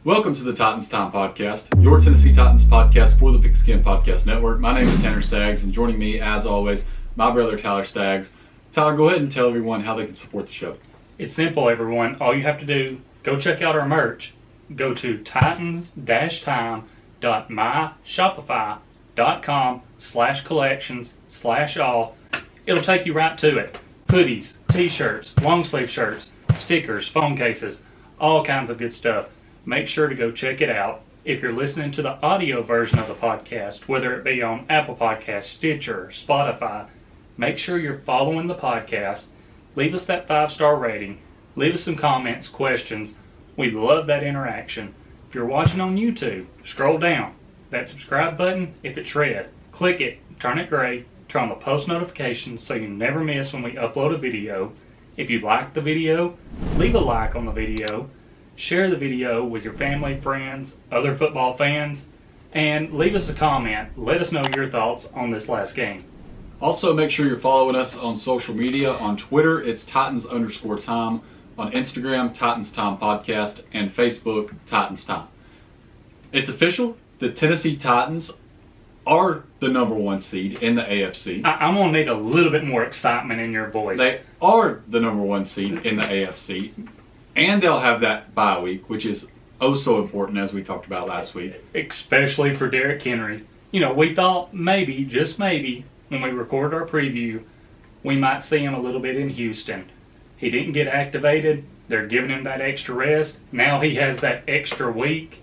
Welcome to the Titans Time Podcast, your Tennessee Titans podcast for the Pigskin Podcast Network. My name is Tanner Staggs, and joining me, as always, my brother Tyler Staggs. Tyler, go ahead and tell everyone how they can support the show. It's simple, everyone. All you have to do, go check out our merch. Go to titans-time.myshopify.com/collections/all. It'll take you right to it. Hoodies, t-shirts, long sleeve shirts, stickers, phone cases, all kinds of good stuff. Make sure to go check it out. If you're listening to the audio version of the podcast, whether it be on Apple Podcasts, Stitcher, Spotify, make sure you're following the podcast. Leave us that 5-star rating. Leave us some comments, questions. We love that interaction. If you're watching on YouTube, scroll down. That subscribe button, if it's red, click it, turn it gray, turn on the post notifications so you never miss when we upload a video. If you like the video, leave a like on the video. Share the video with your family, friends, other football fans, and leave us a comment. Let us know your thoughts on this last game. Also, make sure you're following us on social media. On Twitter, it's Titans_Time. On Instagram, Titans Time Podcast. And Facebook, Titans Time. It's official. The Tennessee Titans are the number one seed in the AFC. I'm going to need a little bit more excitement in your voice. They are the number one seed in the AFC. And they'll have that bye week, which is oh so important, as we talked about last week. Especially for Derrick Henry. You know, we thought maybe, just maybe, when we recorded our preview, we might see him a little bit in Houston. He didn't get activated. They're giving him that extra rest. Now he has that extra week.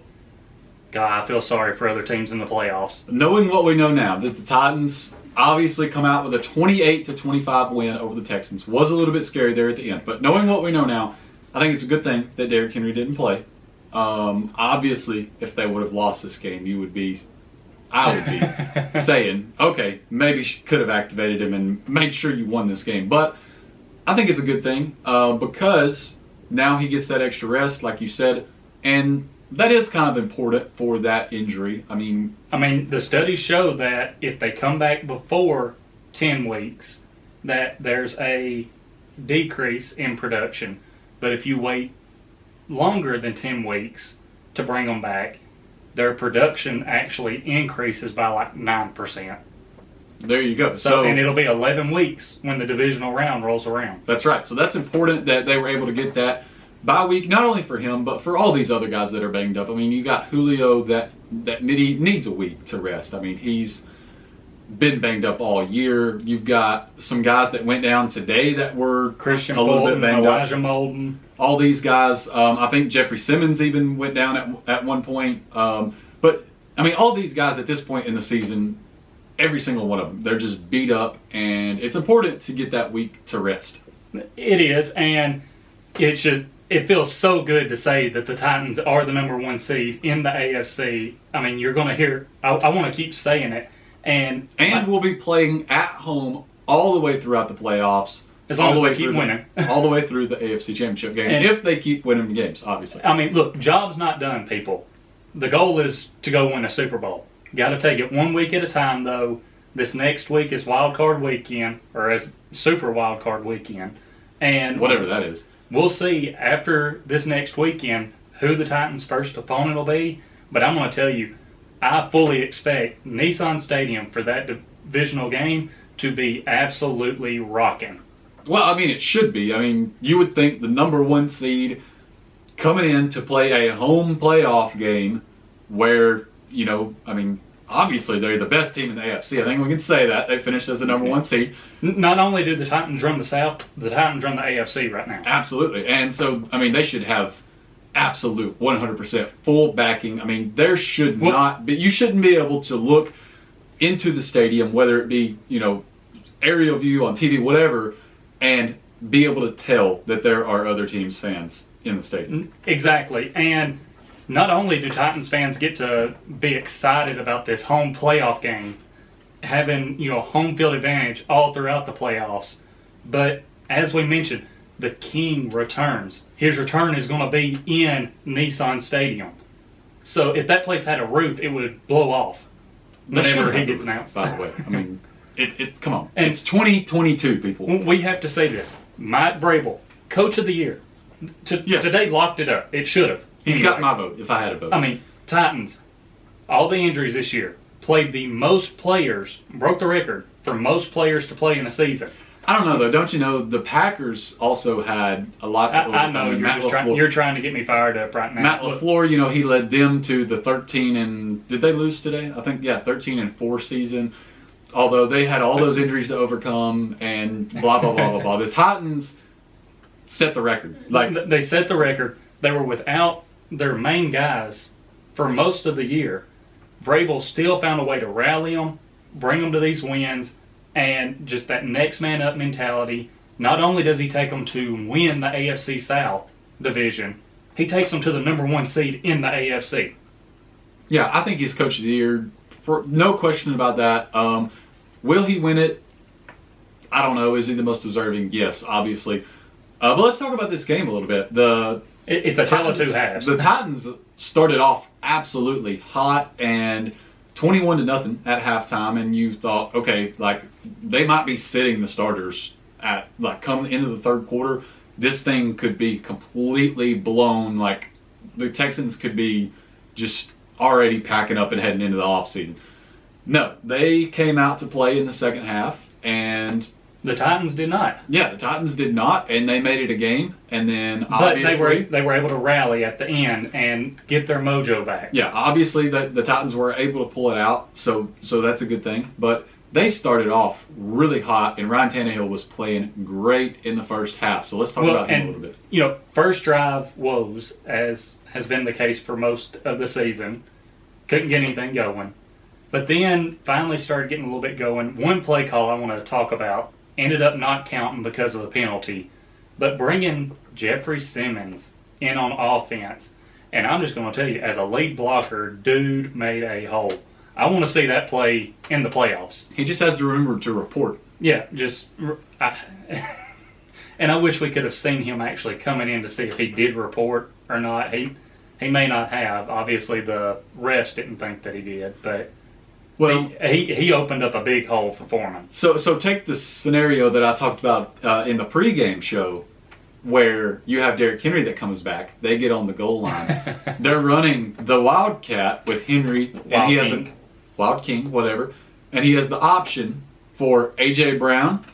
God, I feel sorry for other teams in the playoffs. Knowing what we know now, that the Titans obviously come out with a 28-25 win over the Texans. Was a little bit scary there at the end. But knowing what we know now, I think it's a good thing that Derrick Henry didn't play. Obviously, if they would have lost this game, I would be saying, okay, maybe could have activated him and made sure you won this game. But I think it's a good thing because now he gets that extra rest, like you said, and that is kind of important for that injury. I mean, the studies show that if they come back before 10 weeks, that there's a decrease in production. But if you wait longer than 10 weeks to bring them back, their production actually increases by like 9%. There you go. And it'll be 11 weeks when the divisional round rolls around. That's right. So that's important that they were able to get that bye week, not only for him, but for all these other guys that are banged up. I mean, you got Julio that needs a week to rest. I mean, he's been banged up all year. You've got some guys that went down today that were Christian a little Fulton, bit banged Elijah up. Molden. All these guys. I think Jeffrey Simmons even went down at one point. But, I mean, all these guys at this point in the season, every single one of them, they're just beat up. And it's important to get that week to rest. It is. And it feels so good to say that the Titans are the number one seed in the AFC. I mean, you're going to hear, I want to keep saying it. And we'll be playing at home all the way throughout the playoffs. As long as they keep winning. All the way through the AFC Championship game. And if they keep winning the games, obviously. I mean, look, job's not done, people. The goal is to go win a Super Bowl. Got to take it one week at a time, though. This next week is Wild Card Weekend, or as Super Wild Card Weekend. And whatever that is. We'll see after this next weekend who the Titans' first opponent will be. But I'm going to tell you, I fully expect Nissan Stadium for that divisional game to be absolutely rocking. Well, I mean, it should be. I mean, you would think the number one seed coming in to play a home playoff game where, you know, I mean, obviously they're the best team in the AFC. I think we can say that. They finished as the number one seed. Not only do the Titans run the South, the Titans run the AFC right now. Absolutely. And so, I mean, they should have absolute 100% full backing. I mean, there should not be, you shouldn't be able to look into the stadium, whether it be, you know, aerial view on TV, whatever, and be able to tell that there are other teams' fans in the stadium. Exactly. And not only do Titans fans get to be excited about this home playoff game, having, you know, home field advantage all throughout the playoffs, but as we mentioned, the King returns. His return is going to be in Nissan Stadium. So if that place had a roof, it would blow off whenever he gets announced. By the way, I mean, come on. And it's 2022, people. We have to say this. Mike Vrabel, Coach of the Year, today locked it up. It should have. He's got my vote if I had a vote. I mean, Titans, all the injuries this year, played the most players, broke the record for most players to play in a season. I don't know, though. Don't you know the Packers also had a lot to overcome? I know. You're trying to get me fired up right now. Matt LaFleur, he led them to the 13 and... Did they lose today? I think, 13-4 season. Although they had all those injuries to overcome and blah, blah, blah, blah, blah. The Titans set the record. They set the record. They were without their main guys for most of the year. Vrabel still found a way to rally them, bring them to these wins, and just that next man up mentality. Not only does he take them to win the AFC South division, he takes them to the number 1 seed in the AFC. Yeah, I think he's coach of the year. No question about that. Will he win it? I don't know. Is he the most deserving? Yes, obviously. But let's talk about this game a little bit. It's a tale of two halves. The Titans started off absolutely hot and 21-0 at halftime, and you thought, okay, they might be sitting the starters at coming into the third quarter. This thing could be completely blown. The Texans could be just already packing up and heading into the offseason. No, they came out to play in the second half, and the Titans did not. Yeah, the Titans did not, and they made it a game. And then obviously, but they were able to rally at the end and get their mojo back. Yeah, obviously the Titans were able to pull it out, so that's a good thing. But they started off really hot, and Ryan Tannehill was playing great in the first half. So let's talk about him a little bit. First drive woes, as has been the case for most of the season. Couldn't get anything going. But then finally started getting a little bit going. One play call I want to talk about ended up not counting because of the penalty. But bringing Jeffrey Simmons in on offense, and I'm just going to tell you, as a lead blocker, dude made a hole. I want to see that play in the playoffs. He just has to remember to report. Yeah, and I wish we could have seen him actually coming in to see if he did report or not. He may not have. Obviously, the refs didn't think that he did, but he opened up a big hole for Foreman. So take the scenario that I talked about in the pregame show, where you have Derrick Henry that comes back. They get on the goal line. They're running the Wildcat with Henry, and he has Wild King, whatever, and he has the option for A.J. Brown,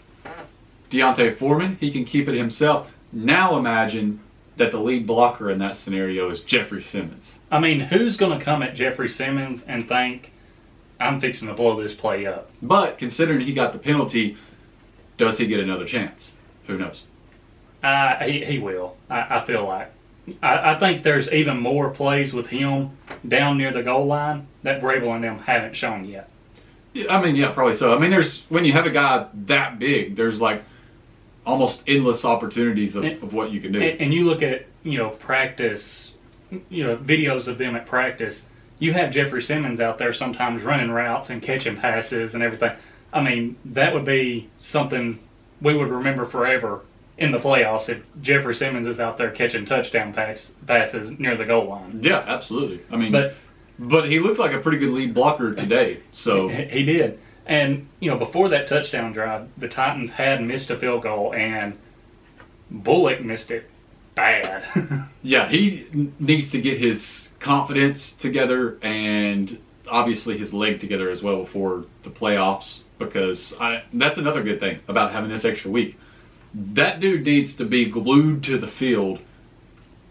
Deontay Foreman. He can keep it himself. Now imagine that the lead blocker in that scenario is Jeffrey Simmons. I mean, who's going to come at Jeffrey Simmons and think, I'm fixing to blow this play up? But considering he got the penalty, does he get another chance? Who knows? He will. I feel like. I think there's even more plays with him down near the goal line that Vrabel and them haven't shown yet. Yeah, probably so. I mean, when you have a guy that big, there's almost endless opportunities of what you can do. And you look at practice, videos of them at practice. You have Jeffrey Simmons out there sometimes running routes and catching passes and everything. I mean, that would be something we would remember forever in the playoffs if Jeffrey Simmons is out there catching touchdown passes near the goal line. Yeah, absolutely. I mean, but he looked like a pretty good lead blocker today. So he did. And, before that touchdown drive, the Titans had missed a field goal, and Bullock missed it bad. Yeah, he needs to get his confidence together and obviously his leg together as well before the playoffs, because that's another good thing about having this extra week. That dude needs to be glued to the field,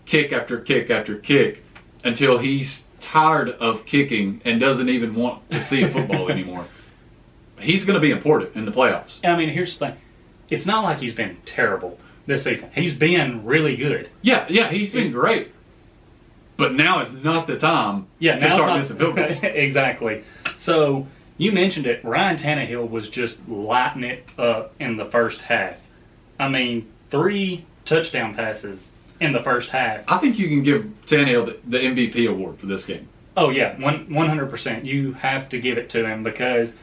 kick after kick after kick, until he's tired of kicking and doesn't even want to see football anymore. He's going to be important in the playoffs. I mean, here's the thing. It's not like he's been terrible this season. He's been really good. Yeah, he's been great. But now is not the time to start missing field goals. Exactly. So, you mentioned it. Ryan Tannehill was just lighting it up in the first half. I mean, 3 touchdown passes in the first half. I think you can give Tannehill the MVP award for this game. Oh, yeah, 100%. You have to give it to him because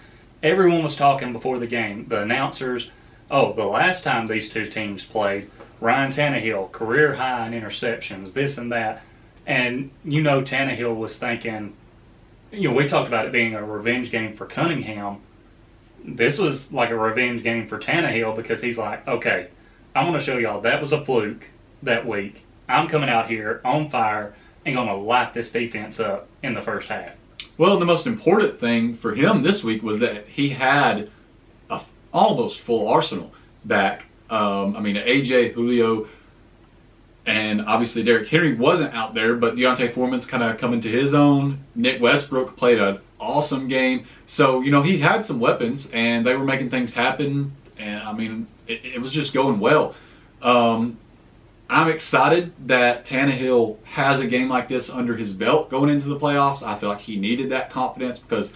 everyone was talking before the game. The announcers, the last time these two teams played, Ryan Tannehill, career high in interceptions, this and that. And Tannehill was thinking, we talked about it being a revenge game for Cunningham. This was like a revenge game for Tannehill because he's like, okay, I'm going to show y'all that was a fluke that week. I'm coming out here on fire, and going to light this defense up in the first half. Well, the most important thing for him this week was that he had a almost full arsenal back. AJ, Julio, and obviously Derrick Henry wasn't out there, but Deontay Foreman's kind of coming to his own. Nick Westbrook played an awesome game. So, he had some weapons, and they were making things happen, and, it was just going well. I'm excited that Tannehill has a game like this under his belt going into the playoffs. I feel like he needed that confidence because,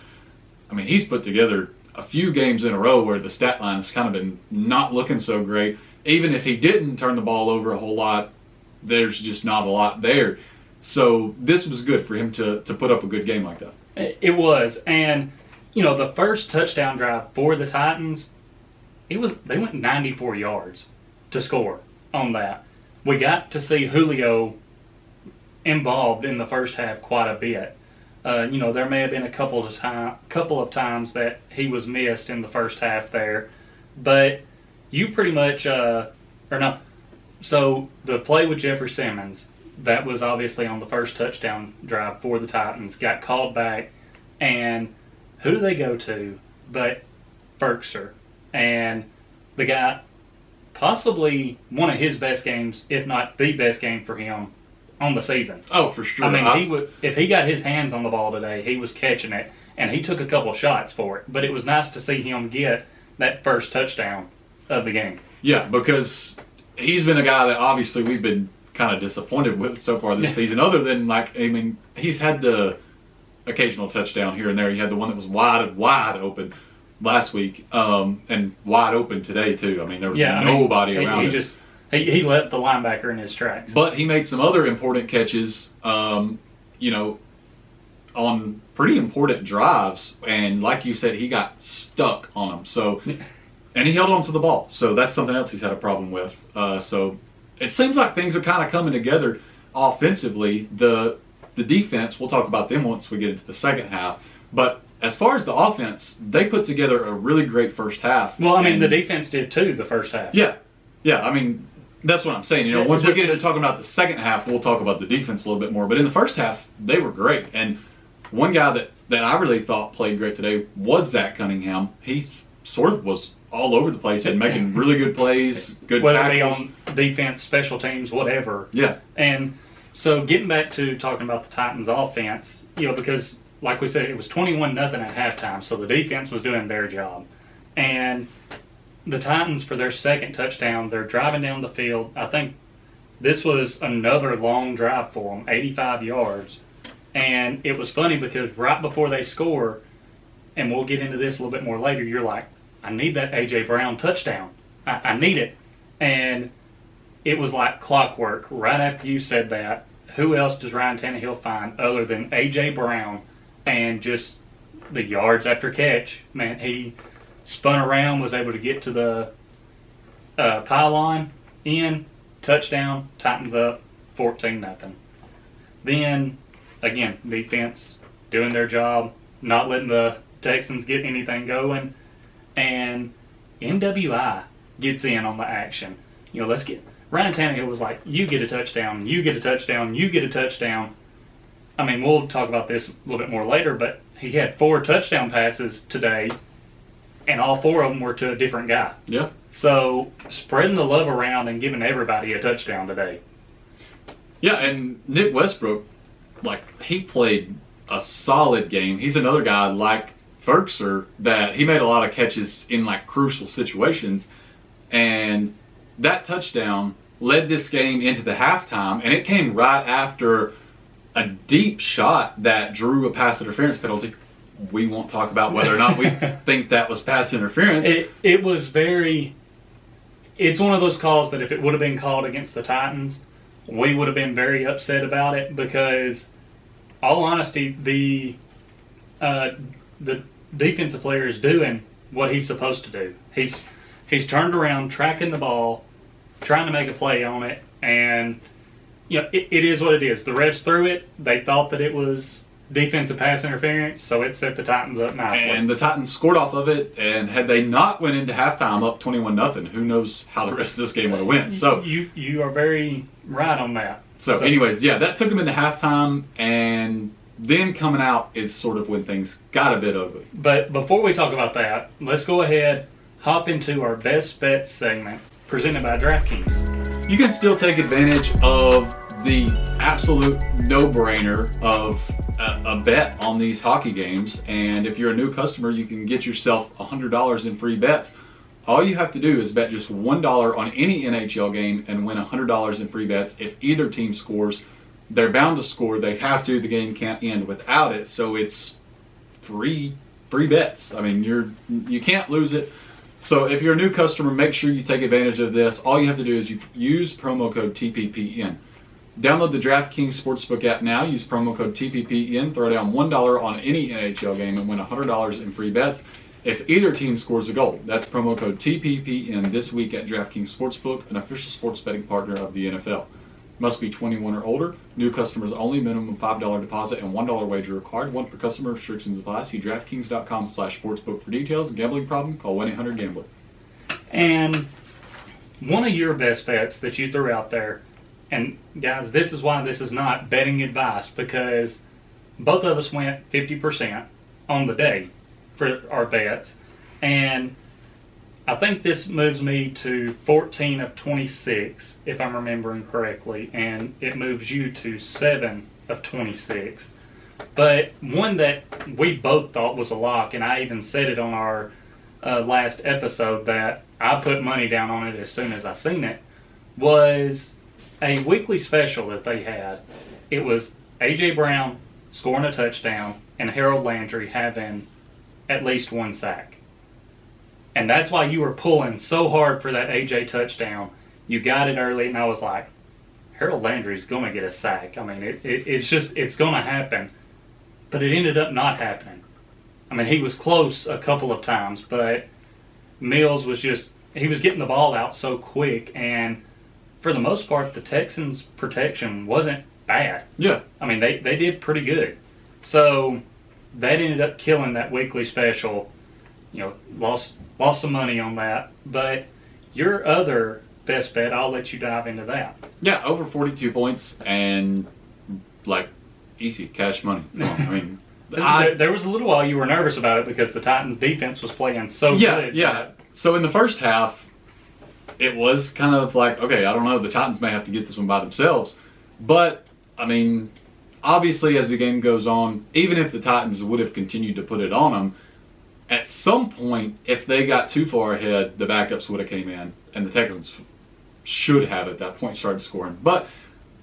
he's put together a few games in a row where the stat line has kind of been not looking so great. Even if he didn't turn the ball over a whole lot, there's just not a lot there. So this was good for him to put up a good game like that. It was. And, the first touchdown drive for the Titans, they went 94 yards to score on that. We got to see Julio involved in the first half quite a bit. There may have been a couple of times that he was missed in the first half there, but you pretty much So the play with Jeffrey Simmons, that was obviously on the first touchdown drive for the Titans, got called back, and who do they go to but Ferkser, and the guy. Possibly one of his best games, if not the best game for him on the season. Oh, for sure. He would, if he got his hands on the ball today, he was catching it, and he took a couple shots for it. But it was nice to see him get that first touchdown of the game. Yeah, because he's been a guy that obviously we've been kind of disappointed with so far this season. Other than he's had the occasional touchdown here and there. He had the one that was wide open last week, and wide open today too. There was nobody around him. He left the linebacker in his tracks. But he made some other important catches, on pretty important drives, and like you said, he got stuck on them. So, and he held on to the ball. So that's something else he's had a problem with. So it seems like things are kind of coming together offensively. The defense, we'll talk about them once we get into the second half, but as far as the offense, they put together a really great first half. Well, the defense did too the first half. Yeah. That's what I'm saying. Once we get into talking about the second half, we'll talk about the defense a little bit more. But in the first half, they were great. And one guy that I really thought played great today was Zach Cunningham. He sort of was all over the place and making really good plays, good whether tackles. Whether it be on defense, special teams, whatever. Yeah. And so getting back to talking about the Titans' offense, because like we said, it was 21-0 at halftime, so the defense was doing their job. And the Titans, for their second touchdown, they're driving down the field. I think this was another long drive for them, 85 yards. And it was funny because right before they score, and we'll get into this a little bit more later, you're like, I need that A.J. Brown touchdown. I need it. And it was like clockwork. Right after you said that, who else does Ryan Tannehill find other than A.J. Brown? And just the yards after catch, man, he spun around, was able to get to the pylon, in, touchdown, Titans up, 14-0. Then, again, defense doing their job, not letting the Texans get anything going, and NWI gets in on the action. Ryan Tannehill was like, you get a touchdown, you get a touchdown, you get a touchdown. We'll talk about this a little bit more later, but he had 4 touchdown passes today, and all 4 of them were to a different guy. Yeah. So, spreading the love around and giving everybody a touchdown today. Yeah, and Nick Westbrook, he played a solid game. He's another guy like Ferkser that he made a lot of catches in, crucial situations, and that touchdown led this game into the halftime, and it came right after a deep shot that drew a pass interference penalty. We won't talk about whether or not we think that was pass interference. It was it's one of those calls that if it would have been called against the Titans, we would have been very upset about it because, all honesty, the defensive player is doing what he's supposed to do. He's turned around, tracking the ball, trying to make a play on it, and it is what it is. The refs threw it. They thought that it was defensive pass interference, so it set the Titans up nicely. And the Titans scored off of it, and had they not went into halftime up 21-0, who knows how the rest of this game would have went. So you are very right on that. So anyways, yeah, that took them into halftime, and then coming out is sort of when things got a bit ugly. But before we talk about that, let's go ahead, hop into our best bets segment presented by DraftKings. You can still take advantage of the absolute no-brainer of a bet on these hockey games, and if you're a new customer, you can get yourself $100 in free bets. All you have to do is bet just $1 on any NHL game and win $100 in free bets. If either team scores, they're bound to score. They have to. The game can't end without it, so it's free bets. I mean, you can't lose it. So if you're a new customer, make sure you take advantage of this. All you have to do is you use promo code TPPN. Download the DraftKings Sportsbook app now. Use promo code TPPN. Throw down $1 on any NHL game and win $100 in free bets if either team scores a goal. That's promo code TPPN this week at DraftKings Sportsbook, an official sports betting partner of the NFL. Must be 21 or older. New customers only. Minimum $5 deposit and $1 wager required. One per customer. Restrictions apply. See DraftKings.com/sportsbook for details. Gambling problem? Call 1-800-GAMBLER. And one of your best bets that you threw out there, and guys, this is why this is not betting advice, because both of us went 50% on the day for our bets, and I think this moves me to 14 of 26, if I'm remembering correctly, and it moves you to 7 of 26. But one that we both thought was a lock, and I even said it on our last episode that I put money down on it as soon as I seen it, was a weekly special that they had. It was A.J. Brown scoring a touchdown and Harold Landry having at least one sack. And that's why you were pulling so hard for that A.J. touchdown. You got it early, and I was like, Harold Landry's going to get a sack. I mean, it's going to happen. But it ended up not happening. I mean, he was close a couple of times, but Mills was he was getting the ball out so quick, and for the most part, the Texans' protection wasn't bad. Yeah. I mean, they did pretty good. So that ended up killing that weekly special. Lost some money on that. But your other best bet, I'll let you dive into that. Yeah, over 42 points and easy cash money. I mean, there was a little while you were nervous about it because the Titans' defense was playing so good. Yeah. So in the first half, it was kind of like, okay, I don't know, the Titans may have to get this one by themselves. But, I mean, obviously as the game goes on, even if the Titans would have continued to put it on them, at some point, if they got too far ahead, the backups would have came in, and the Texans should have at that point started scoring. But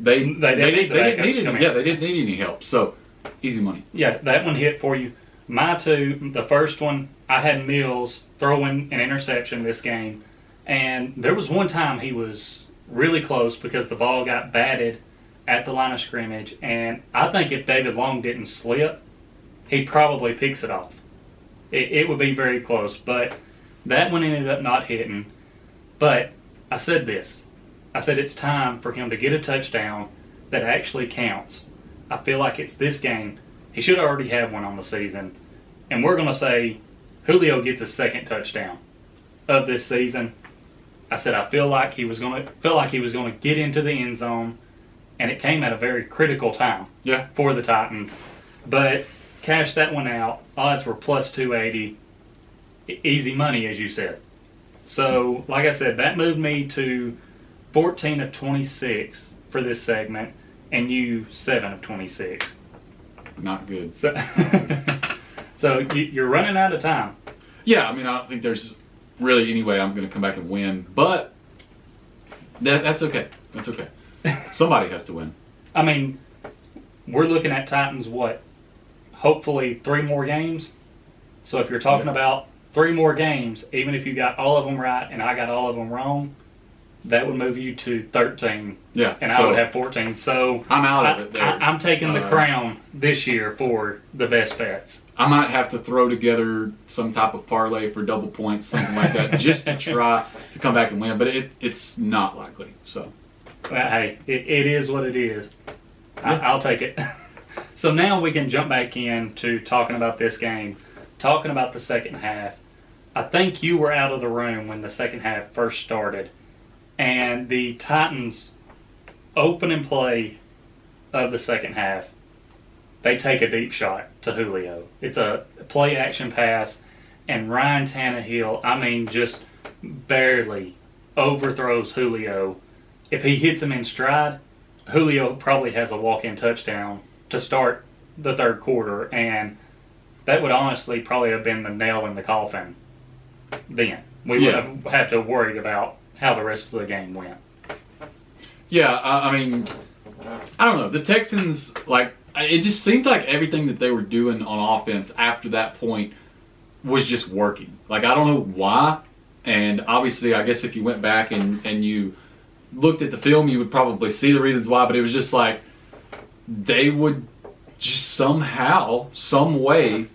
they didn't need any help. So easy money. Yeah, that one hit for you. My two, the first one, I had Mills throwing an interception this game, and there was one time he was really close because the ball got batted at the line of scrimmage, and I think if David Long didn't slip, he probably picks it off. It would be very close, but that one ended up not hitting. But I said this. I said it's time for him to get a touchdown that actually counts. I feel like it's this game. He should already have one on the season. And we're going to say Julio gets his second touchdown of this season. I said I feel like he was going to get into the end zone, and it came at a very critical time for the Titans. But cash that one out. Odds were plus 280. Easy money, as you said. So, like I said, that moved me to 14 of 26 for this segment, and you 7 of 26. Not good. So you're running out of time. Yeah, I mean, I don't think there's really any way I'm going to come back and win, but that's okay. That's okay. Somebody has to win. I mean, we're looking at Titans, hopefully 3 more games. So if you're talking about 3 more games, even if you got all of them right and I got all of them wrong, that would move you to 13. Yeah. And I would have 14. So I'm out of it there. I'm taking the crown this year for the best bets. I might have to throw together some type of parlay for double points, something like that, just to try to come back and win. But it's not likely. So, Hey, it is what it is. I'll take it. So now we can jump back into talking about this game, talking about the second half. I think you were out of the room when the second half first started, and the Titans opening play of the second half, they take a deep shot to Julio. It's a play action pass, and Ryan Tannehill, I mean, just barely overthrows Julio. If he hits him in stride, Julio probably has a walk-in touchdown to start the third quarter, and that would honestly probably have been the nail in the coffin then. We would have had to have worried about how the rest of the game went. Yeah, I mean, I don't know. The Texans, like, it just seemed like everything that they were doing on offense after that point was just working. Like, I don't know why. And obviously, I guess if you went back and you looked at the film, you would probably see the reasons why. But it was just like they would just somehow, some way,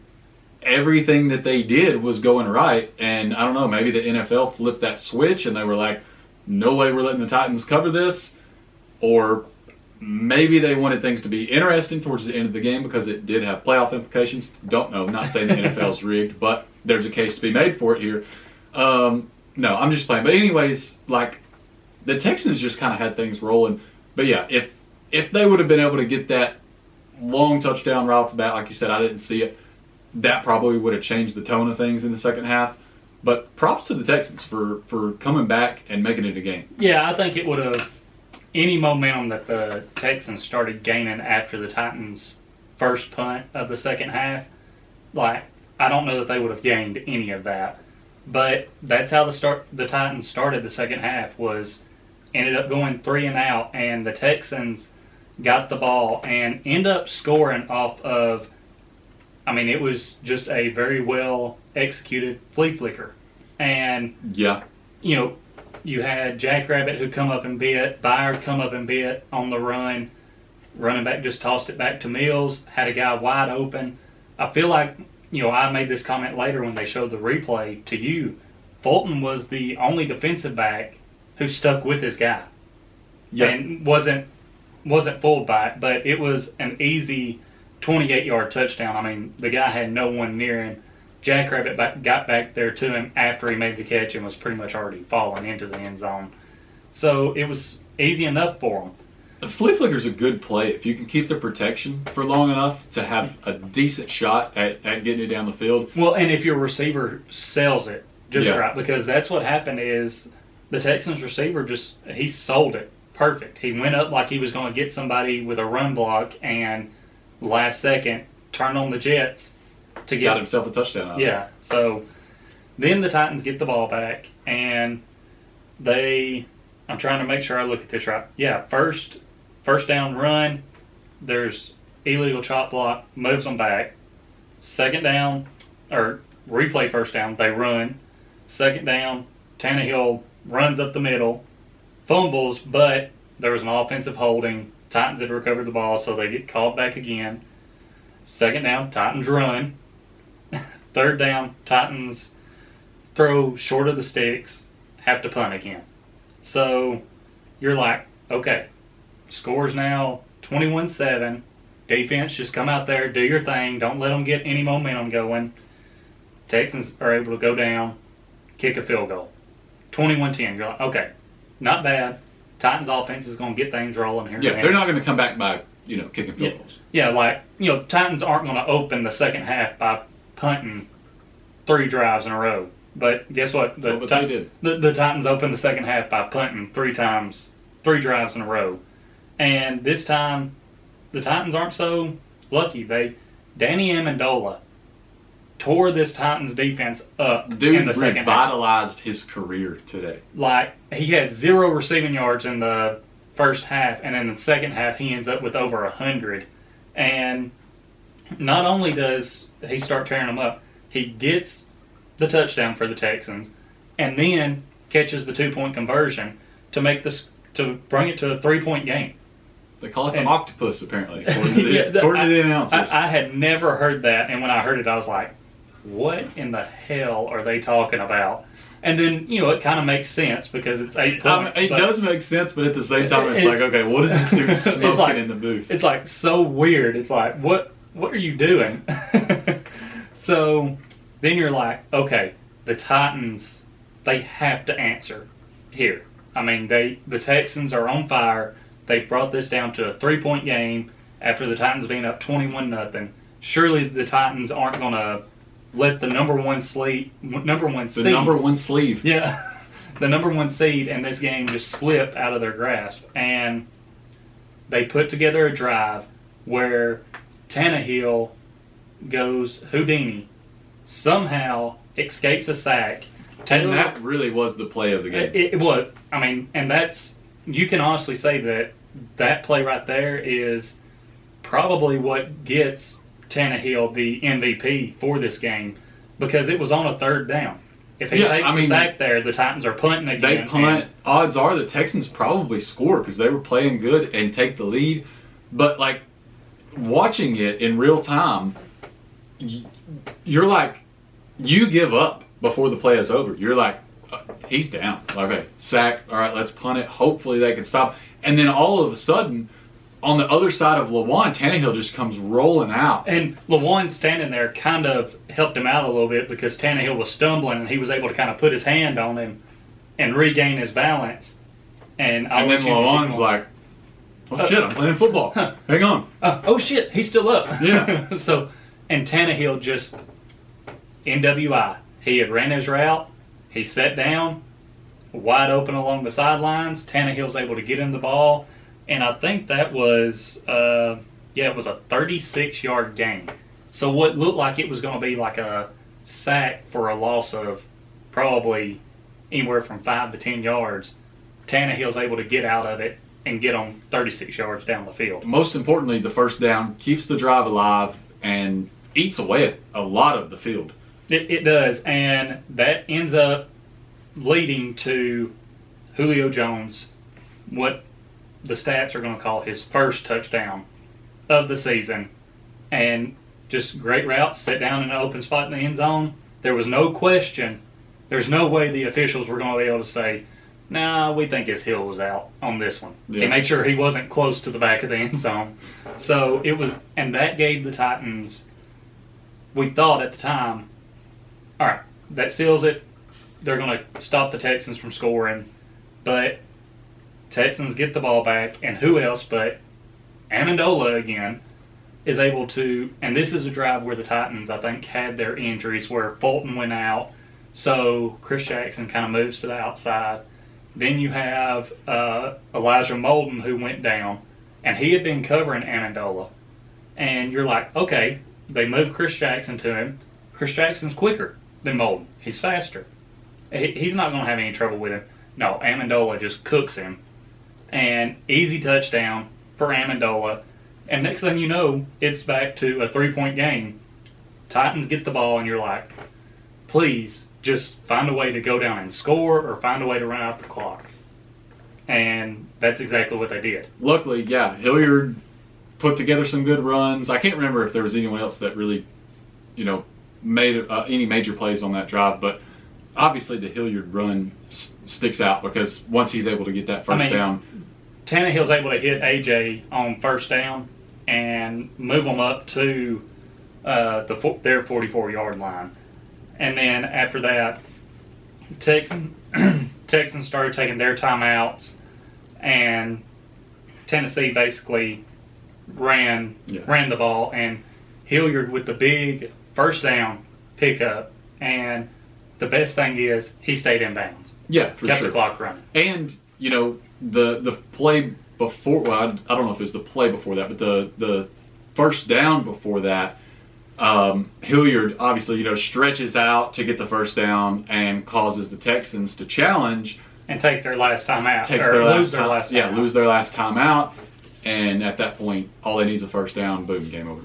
everything that they did was going right. And I don't know, maybe the NFL flipped that switch and they were like, no way we're letting the Titans cover this. Or maybe they wanted things to be interesting towards the end of the game because it did have playoff implications. Don't know. Not saying the NFL's rigged, but there's a case to be made for it here. No, I'm just playing. But anyways, like, the Texans just kind of had things rolling. But yeah, if they would have been able to get that long touchdown right off the bat, like you said, I didn't see it, that probably would have changed the tone of things in the second half. But props to the Texans for coming back and making it a game. Yeah, I think it would have, any momentum that the Texans started gaining after the Titans' first punt of the second half, like, I don't know that they would have gained any of that. But that's how the Titans started the second half, was ended up going 3 and out, and the Texans got the ball and end up scoring off of, I mean, it was just a very well executed flea flicker. And, yeah, you know, you had Jackrabbit who come up and bit, Byard come up and bit on the run. Running back just tossed it back to Mills, had a guy wide open. I feel like, you know, I made this comment later when they showed the replay to you. Fulton was the only defensive back who stuck with his guy. Yeah. And wasn't fooled by it, but it was an easy 28-yard touchdown. I mean, the guy had no one near him. Jackrabbit got back there to him after he made the catch and was pretty much already falling into the end zone. So it was easy enough for him. The flea flicker is a good play if you can keep the protection for long enough to have a decent shot at getting it down the field. Well, and if your receiver sells it just right, because that's what happened is the Texans receiver he sold it perfect. He went up like he was going to get somebody with a run block, and last second turned on the jets to got himself a touchdown out of it. So then the Titans get the ball back, and I'm trying to make sure I look at this right. Yeah, first down run, there's illegal chop block, moves them back. Second down, or replay first down, they run. Second down, Tannehill runs up the middle, fumbles, but there was an offensive holding. Titans had recovered the ball, so they get called back again. Second down, Titans run. Third down, Titans throw short of the sticks, have to punt again. So you're like, okay, scores now 21-7. Defense, just come out there, do your thing. Don't let them get any momentum going. Texans are able to go down, kick a field goal. 21-10. You're like, okay, not bad. Titans offense is going to get things rolling here. Yeah, they're not going to come back by, kicking field goals. Yeah, like, Titans aren't going to open the second half by punting 3 drives in a row. But guess what? They did. The Titans opened the second half by punting 3 drives in a row. And this time, the Titans aren't so lucky. Danny Amendola tore this Titans defense up in the second half. Revitalized his career today. Like, he had 0 receiving yards in the first half, and in the second half, he ends up with over 100. And not only does he start tearing them up, he gets the touchdown for the Texans, and then catches the 2-point conversion to bring it to a 3-point game. They call it the octopus, apparently, according to the announcers. I had never heard that, and when I heard it, I was like, what in the hell are they talking about? And then, it kind of makes sense because it's 8 points. It does make sense, but at the same time, it's like, okay, what is this dude smoking in the booth? It's like so weird. It's like, what are you doing? So then you're like, okay, the Titans, they have to answer here. I mean, the Texans are on fire. They brought this down to a 3-point game after the Titans being up 21-0. Surely the Titans aren't going to let the number one seed. Yeah, the number one seed in this game just slip out of their grasp. And they put together a drive where Tannehill goes Houdini, somehow escapes a sack. And that really was the play of the game. It was. I mean, and you can honestly say that play right there is probably what gets Tannehill the MVP for this game, because it was on a 3rd down. If he takes the sack there, the Titans are punting again. They punt. Odds are the Texans probably score because they were playing good and take the lead. But, like, watching it in real time, you're like, you give up before the play is over. You're like, he's down. Okay, sack. All right, let's punt it. Hopefully they can stop. And then all of a sudden, on the other side of Lewan, Tannehill just comes rolling out. And Lewan standing there kind of helped him out a little bit because Tannehill was stumbling and he was able to kind of put his hand on him and regain his balance. And then Lewan's like, oh shit, I'm playing football. Hang on. Oh shit, he's still up. Yeah. And Tannehill just, NWI. He had ran his route. He sat down, wide open along the sidelines. Tannehill's able to get him the ball. And I think that was, it was a 36-yard gain. So what looked like it was going to be like a sack for a loss of probably anywhere from 5 to 10 yards, Tannehill's able to get out of it and get them 36 yards down the field. Most importantly, the first down keeps the drive alive and eats away at a lot of the field. It does, and that ends up leading to Julio Jones, what the stats are going to call his first touchdown of the season. And just great route, sit down in an open spot in the end zone. There was no question. There's no way the officials were going to be able to say, nah, we think his heel was out on this one. Yeah. He made sure he wasn't close to the back of the end zone. So it was, and that gave the Titans, we thought at the time, all right, that seals it. They're going to stop the Texans from scoring. But Texans get the ball back, and who else but Amendola again is able to, and this is a drive where the Titans, I think, had their injuries where Fulton went out, so Chris Jackson kind of moves to the outside. Then you have Elijah Molden who went down, and he had been covering Amendola. And you're like, okay, they moved Chris Jackson to him. Chris Jackson's quicker than Molden. He's faster. He's not going to have any trouble with him. No, Amendola just cooks him. And easy touchdown for Amendola. And next thing you know, it's back to a 3-point game. Titans get the ball, and you're like, please, just find a way to go down and score or find a way to run out the clock. And that's exactly what they did. Luckily, yeah, Hilliard put together some good runs. I can't remember if there was anyone else that really, made any major plays on that drive, but obviously the Hilliard run sticks out because once he's able to get that first down. Tannehill's able to hit AJ on first down and move them up to their 44-yard line. And then after that, Texans started taking their timeouts, and Tennessee basically ran the ball, and Hilliard with the big first down pickup, and the best thing is he stayed in bounds. Yeah, for kept sure. the clock running. And the play before, well, I don't know if it was the play before that, but the first down before that, Hilliard obviously stretches out to get the first down and causes the Texans to challenge and take their last time out, lose their last time out. And at that point, all they need is a first down. Boom, game over.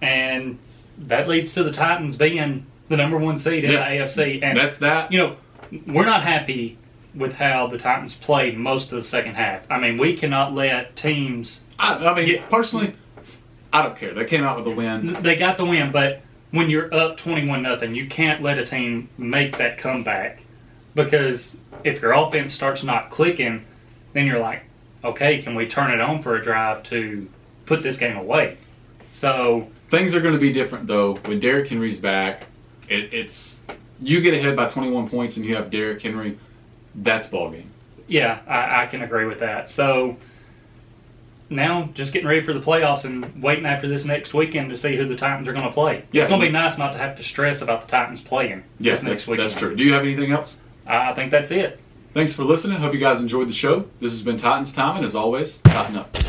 And that leads to the Titans being the number one seed in the AFC. And that's that. We're not happy with how the Titans played most of the second half. I mean, we cannot let teams. Personally, I don't care. They came out with a win. They got the win, but when you're up 21-0, you can't let a team make that comeback, because if your offense starts not clicking, then you're like, okay, can we turn it on for a drive to put this game away? So things are going to be different though when Derrick Henry's back. It's you get ahead by 21 points and you have Derrick Henry. That's ball game. Yeah, I can agree with that. So now just getting ready for the playoffs and waiting after this next weekend to see who the Titans are going to play. Yeah, it's going to be nice not to have to stress about the Titans playing this next weekend. That's true. Do you have anything else? I think that's it. Thanks for listening. Hope you guys enjoyed the show. This has been Titans Time, and as always, tighten up.